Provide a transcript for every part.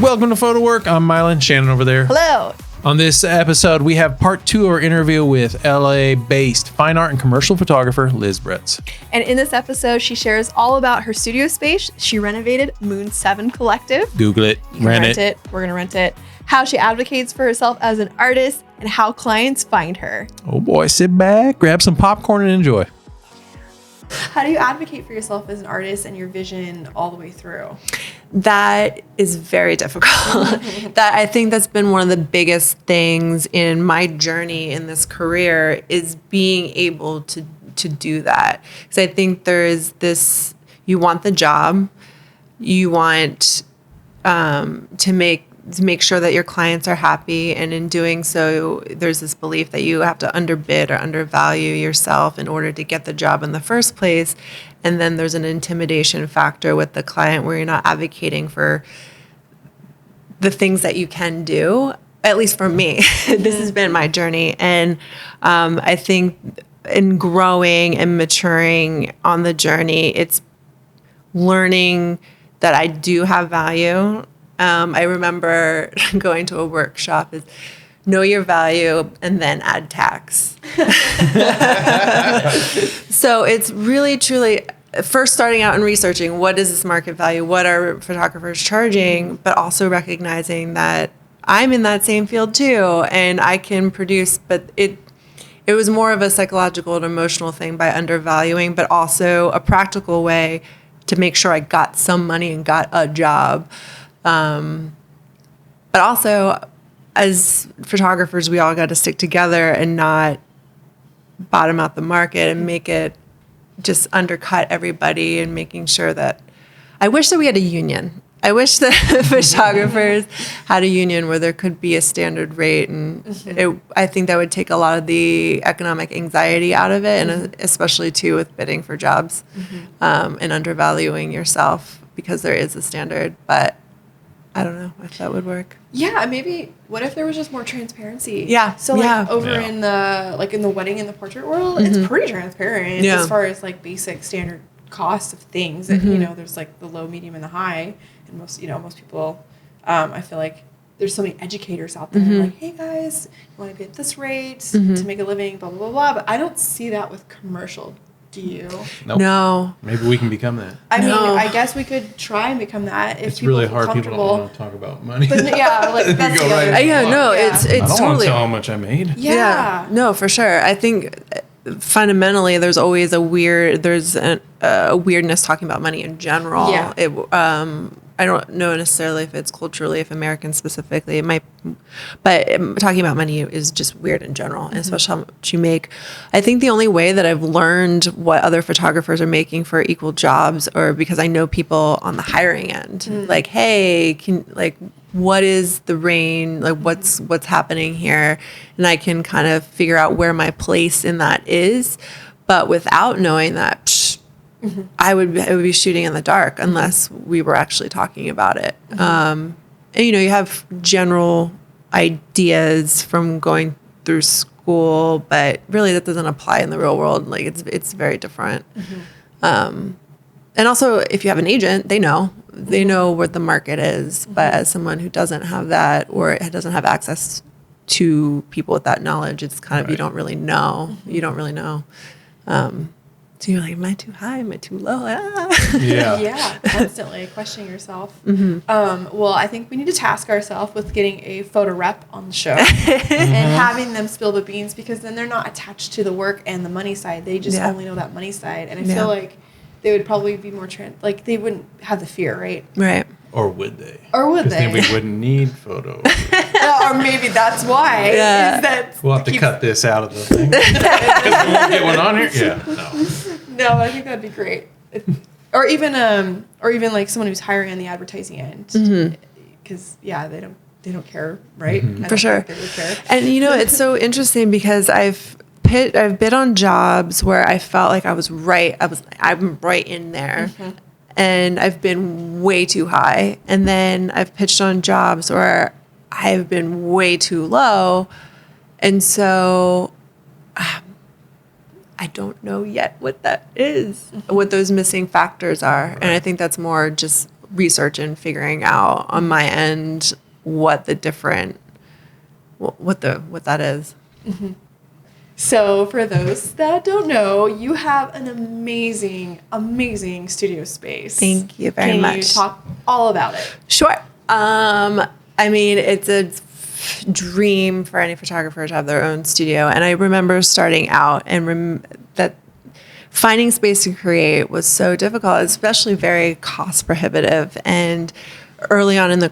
Welcome to Photowrk. I'm Mylan, Shannon over there. Hello. On this episode, we have part 2 of our interview with LA-based fine art and commercial photographer Liz Bretz. And in this episode, she shares all about her studio space. She renovated Moon 7 Collective. Google it, rent it. We're going to rent it. How she advocates for herself as an artist and how clients find her. Oh boy, sit back, grab some popcorn and enjoy. How do you advocate for yourself as an artist and your vision all the way through? That is very difficult. That I think that's been one of the biggest things in my journey in this career is being able to do that. Because I think there is this, you want the job, you want to make sure that your clients are happy, and in doing so, there's this belief that you have to underbid or undervalue yourself in order to get the job in the first place. And then there's an intimidation factor with the client where you're not advocating for the things that you can do. At least for me, this has been my journey. And I think in growing and maturing on the journey, it's learning that I do have value. I remember going to a workshop is know your value and then add tax. So it's really, truly first starting out and researching what is this market value, what are photographers charging, but also recognizing that I'm in that same field too and I can produce, but it was more of a psychological and emotional thing by undervaluing, but also a practical way to make sure I got some money and got a job. But also, as photographers, we all got to stick together and not bottom out the market and make it just undercut everybody, and making sure that I wish that we had a union. I wish that photographers had a union where there could be a standard rate, and I think that would take a lot of the economic anxiety out of it, and especially too with bidding for jobs and undervaluing yourself because there is a standard. But I don't know if that would work. Yeah, maybe. What if there was just more transparency? Yeah. So in the wedding and the portrait world, it's pretty transparent as far as like basic standard costs of things. And there's like the low, medium, and the high. And most people, I feel like there's so many educators out there like, hey guys, you want to be at this rate to make a living, blah blah blah blah. But I don't see that with commercial. Do you? Nope. No. Maybe we can become that. I mean, I guess we could try and become that if it's really feel hard. People don't want to talk about money. But that's the other right it's I don't totally. want to tell how much I made. Yeah. No, for sure. I think fundamentally there's always a weirdness talking about money in general. Yeah. I don't know necessarily if it's culturally, if Americans specifically, it might, but talking about money is just weird in general, and especially how much you make. I think the only way that I've learned what other photographers are making for equal jobs, or because I know people on the hiring end, like, hey, what is the range? Like, what's happening here? And I can kind of figure out where my place in that is, but without knowing that, I would be shooting in the dark unless we were actually talking about it. And you have general ideas from going through school, but really that doesn't apply in the real world. Like it's very different. And also, if you have an agent, they know what the market is. But as someone who doesn't have that, or doesn't have access to people with that knowledge, it's kind of you don't really know. You don't really know. So you're like, am I too high? Am I too low? Yeah, constantly questioning yourself. Well, I think we need to task ourselves with getting a photo rep on the show and having them spill the beans, because then they're not attached to the work and the money side. They just only know that money side. And I feel like they would probably be more they wouldn't have the fear, right? Right. Or would they? Then we wouldn't need photos. Or maybe that's why. Yeah. Is that we'll have to cut this out of the thing. Because we won't get one on here? Yeah, no, I think that'd be great. Or even like someone who's hiring on the advertising end. Because, they don't care, right? For sure. They would care. And, it's so interesting because I've bid on jobs where I felt like I was right. I'm right in there. And I've been way too high. And then I've pitched on jobs where I've been way too low. And so I don't know yet what that is, what those missing factors are. And I think that's more just research and figuring out on my end what that is. Mm-hmm. So for those that don't know, you have an amazing, amazing studio space. Thank you very much. Can you talk all about it? Sure. I mean, it's a dream for any photographer to have their own studio. And I remember starting out and that finding space to create was so difficult, especially very cost prohibitive. And early on in my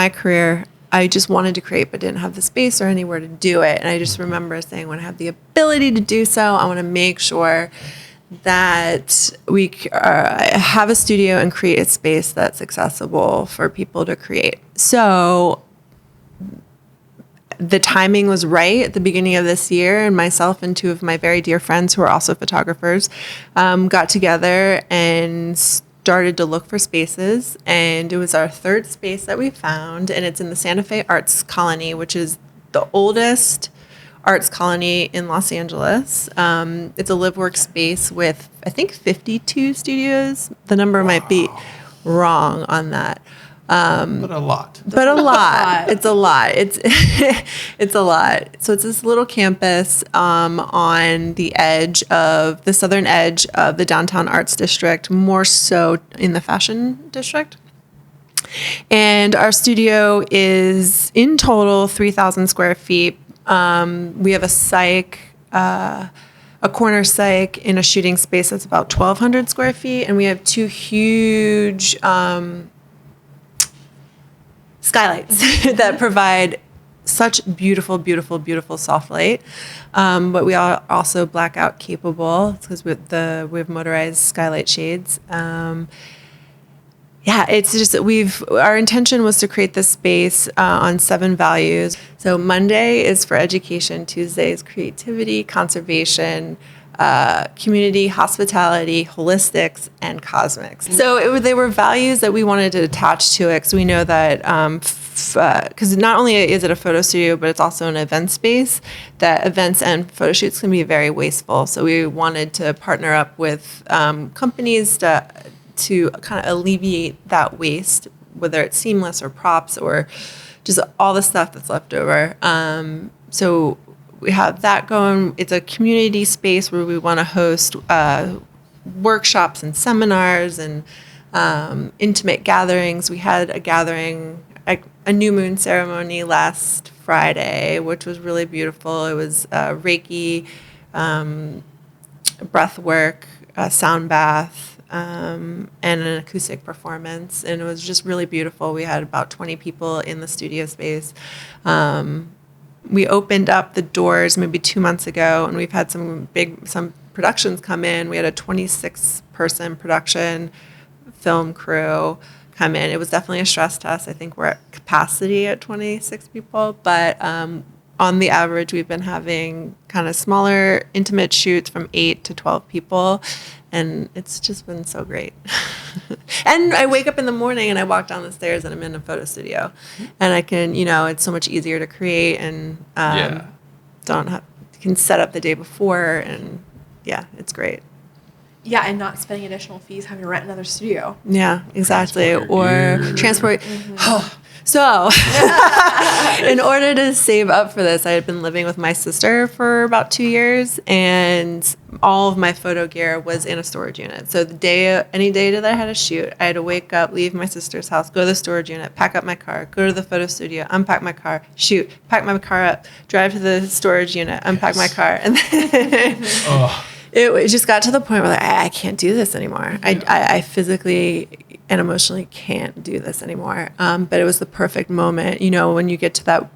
career, I just wanted to create, but didn't have the space or anywhere to do it. And I just remember saying, when I have the ability to do so, I want to make sure that we have a studio and create a space that's accessible for people to create. So the timing was right at the beginning of this year, and myself and two of my very dear friends who are also photographers got together and started to look for spaces. And it was our third space that we found, and it's in the Santa Fe Arts Colony, which is the oldest arts colony in Los Angeles. It's a live-work space with, I think, 52 studios. The number might be wrong on that. But a lot. But a lot. It's a lot. It's a lot. So it's this little campus on the southern edge of the downtown arts district, more so in the fashion district. And our studio is in total 3,000 square feet. We have a corner psych in a shooting space that's about 1,200 square feet, and we have two huge skylights that provide such beautiful, beautiful, beautiful soft light. But we are also blackout capable because we have motorized skylight shades. It's just our intention was to create this space on 7 values. So Monday is for education, Tuesday is creativity, conservation, community, hospitality, holistics, and cosmics. So they were values that we wanted to attach to it, because we know that because not only is it a photo studio, but it's also an event space, that events and photo shoots can be very wasteful. So we wanted to partner up with companies to kind of alleviate that waste, whether it's seamless or props or just all the stuff that's left over. So we have that going. It's a community space where we want to host workshops and seminars and intimate gatherings. We had a gathering, a new moon ceremony last Friday, which was really beautiful. It was Reiki, breath work, sound bath, and an acoustic performance, and it was just really beautiful. We had about 20 people in the studio space. We opened up the doors maybe 2 months ago, and we've had some productions come in. We had a 26-person production film crew come in. It was definitely a stress test. I think we're at capacity at 26 people, but on the average, we've been having kind of smaller, intimate shoots from 8 to 12 people, and it's just been so great. And I wake up in the morning and I walk down the stairs and I'm in a photo studio, and I can, it's so much easier to create, and can set up the day before, and it's great. Yeah, and not spending additional fees having to rent another studio. Yeah, exactly. Transport. Mm-hmm. So, in order to save up for this, I had been living with my sister for about 2 years, and all of my photo gear was in a storage unit. So any day that I had a shoot, I had to wake up, leave my sister's house, go to the storage unit, pack up my car, go to the photo studio, unpack my car, shoot, pack my car up, drive to the storage unit, unpack my car, and then it just got to the point where I can't do this anymore. I physically and emotionally can't do this anymore. But it was the perfect moment, when you get to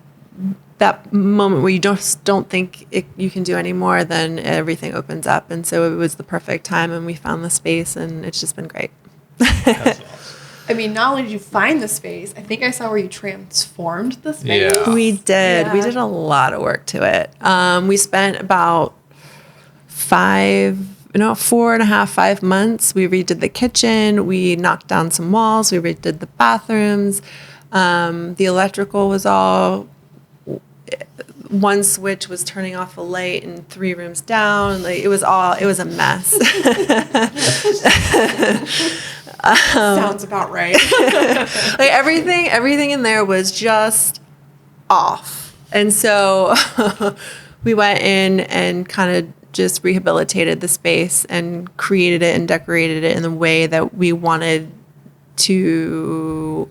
that moment where you don't think you can do anymore, then everything opens up. And so it was the perfect time, and we found the space, and it's just been great. That's awesome. I mean, not only did you find the space, I think I saw where you transformed the space. Yeah. We did. Yeah. We did a lot of work to it. We spent about 4.5 months. We redid the kitchen. We knocked down some walls. We redid the bathrooms. The electrical was all, one switch was turning off a light and 3 rooms down. It was a mess. Sounds about right. Like everything in there was just off. And so we went in and kind of just rehabilitated the space and created it and decorated it in the way that we wanted to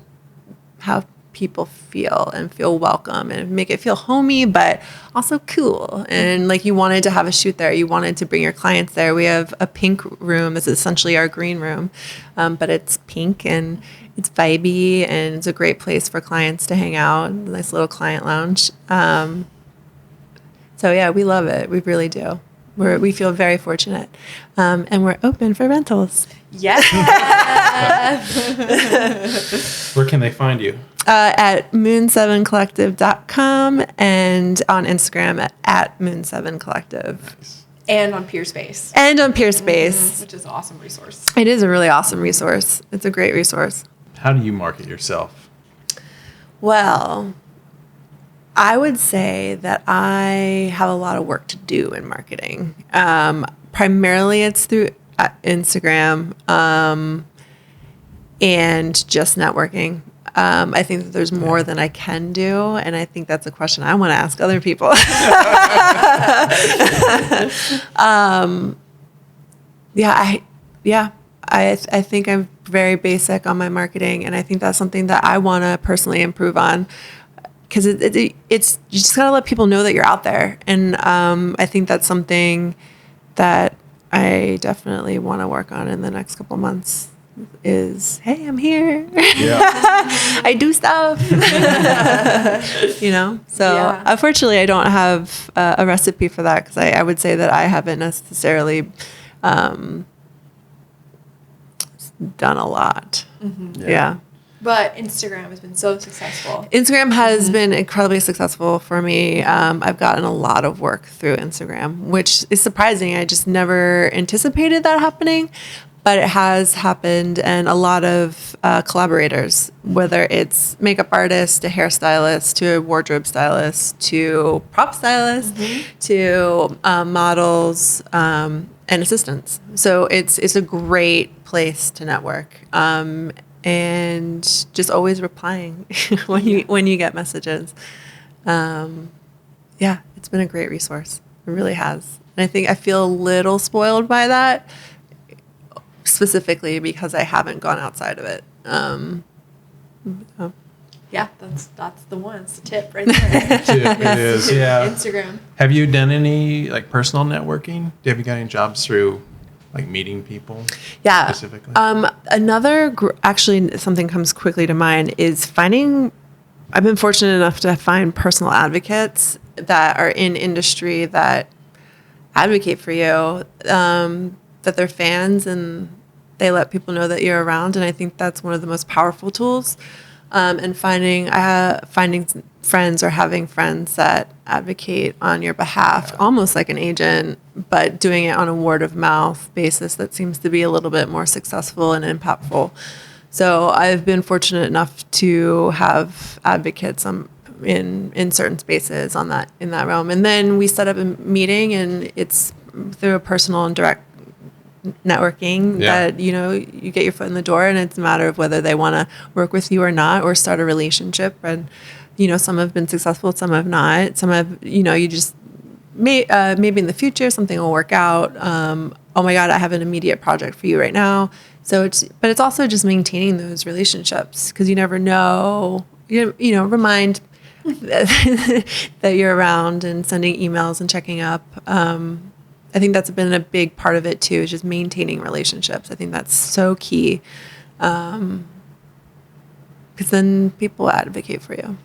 have people feel welcome and make it feel homey, but also cool. And like you wanted to have a shoot there. You wanted to bring your clients there. We have a pink room. It's essentially our green room, but it's pink and it's vibey and it's a great place for clients to hang out. Nice little client lounge. So yeah, we love it. We really do. We feel very fortunate. And we're open for rentals. Yes. Where can they find you? At moon7collective.com and on Instagram at moon7collective. Nice. And on Peerspace. Which is an awesome resource. It is a really awesome resource. It's a great resource. How do you market yourself? Well, I would say that I have a lot of work to do in marketing. Primarily it's through Instagram and just networking. I think that there's more than I can do, and I think that's a question I want to ask other people. I think I'm very basic on my marketing, and I think that's something that I want to personally improve on. Because it's you just gotta let people know that you're out there, and I think that's something that I definitely want to work on in the next couple months. Is hey, I'm here. Yeah. I do stuff. So unfortunately, I don't have a recipe for that because I would say that I haven't necessarily done a lot. Mm-hmm. Yeah. But Instagram has been so successful. Instagram has been incredibly successful for me. I've gotten a lot of work through Instagram, which is surprising. I just never anticipated that happening, but it has happened. And a lot of collaborators, whether it's makeup artists to hairstylists to wardrobe stylists to prop stylists to models and assistants. So it's a great place to network. And just always replying when you get messages. It's been a great resource. It really has. And I feel a little spoiled by that, specifically because I haven't gone outside of it. Yeah, that's the one. It's the tip right there. It is, yeah. Instagram. Have you done any like personal networking? Have you got any jobs through like meeting people? Yeah. Specifically? Actually, something comes quickly to mind is finding. I've been fortunate enough to find personal advocates that are in industry that advocate for you, that they're fans and they let people know that you're around. And I think that's one of the most powerful tools. And finding friends or having friends that advocate on your behalf, almost like an agent, but doing it on a word of mouth basis that seems to be a little bit more successful and impactful. So I've been fortunate enough to have advocates in certain spaces in that realm. And then we set up a meeting, and it's through a personal and direct networking that you get your foot in the door, and it's a matter of whether they want to work with you or not, or start a relationship. And some have been successful, some have not. Some have you just maybe in the future something will work out. Oh my God, I have an immediate project for you right now. So it's also just maintaining those relationships, because you never know. Remind that you're around and sending emails and checking up. I think that's been a big part of it too, is just maintaining relationships. I think that's so key, because then people advocate for you.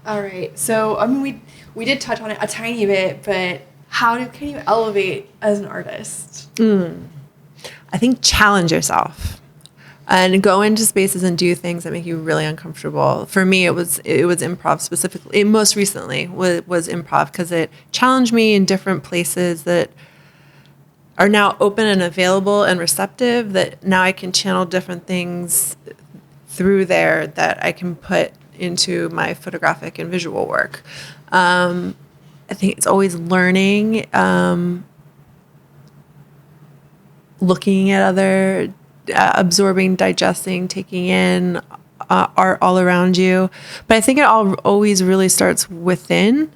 All right. So, I mean, we did touch on it a tiny bit, but can you elevate as an artist? I think challenge yourself and go into spaces and do things that make you really uncomfortable. For me, it was improv specifically. Most recently was improv, because it challenged me in different places that are now open and available and receptive, that now I can channel different things through there that I can put into my photographic and visual work. I think it's always learning, looking at other absorbing, digesting, taking in art all around you. But I think it all always really starts within.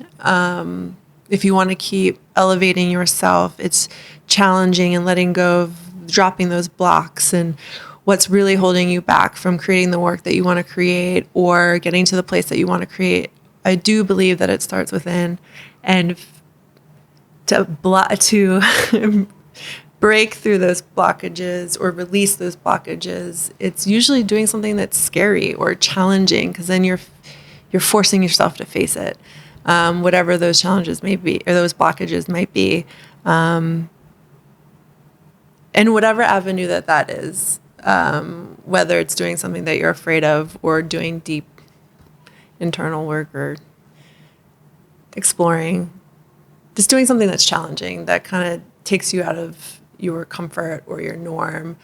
If you want to keep elevating yourself, it's challenging and letting go of dropping those blocks and what's really holding you back from creating the work that you want to create or getting to the place that you want to create. I do believe that it starts within, and to break through those blockages or release those blockages, it's usually doing something that's scary or challenging, because then you're forcing yourself to face it, whatever those challenges may be or those blockages might be, and whatever avenue that is, whether it's doing something that you're afraid of or doing deep internal work or exploring, just doing something that's challenging, that kind of takes you out of your comfort or your norm.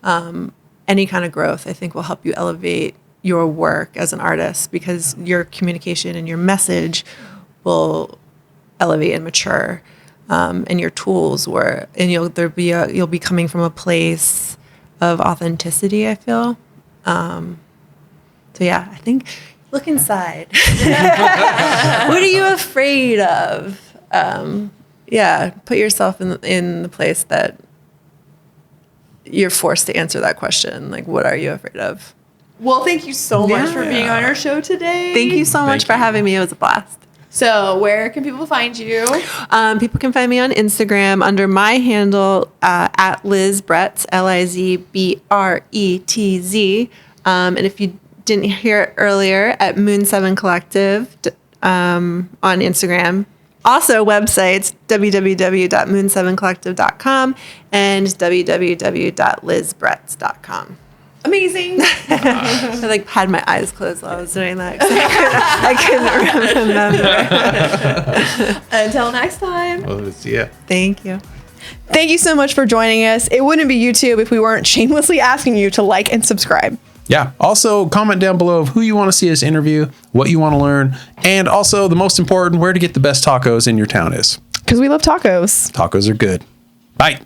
Any kind of growth, I think, will help you elevate your work as an artist, because your communication and your message will elevate and mature, and your tools you'll be coming from a place of authenticity, I feel. So yeah, I think look inside. What are you afraid of? Put yourself in the place that you're forced to answer that question. Like, what are you afraid of? Well, thank you so much for being on our show today. Thank you so much for having me. It was a blast. So where can people find you? People can find me on Instagram under my handle, at Liz Bretz, LizBretz. And if you didn't hear it earlier, at Moon 7 Collective on Instagram. Also websites, www.moon7collective.com and www.lizbretz.com. Amazing. I had my eyes closed while I was doing that. I couldn't remember. Until next time. Well, see ya. Thank you. Thank you so much for joining us. It wouldn't be YouTube if we weren't shamelessly asking you to like and subscribe. Yeah. Also, comment down below of who you want to see us interview, what you want to learn, and also the most important, where to get the best tacos in your town is. Because we love tacos. Tacos are good. Bye.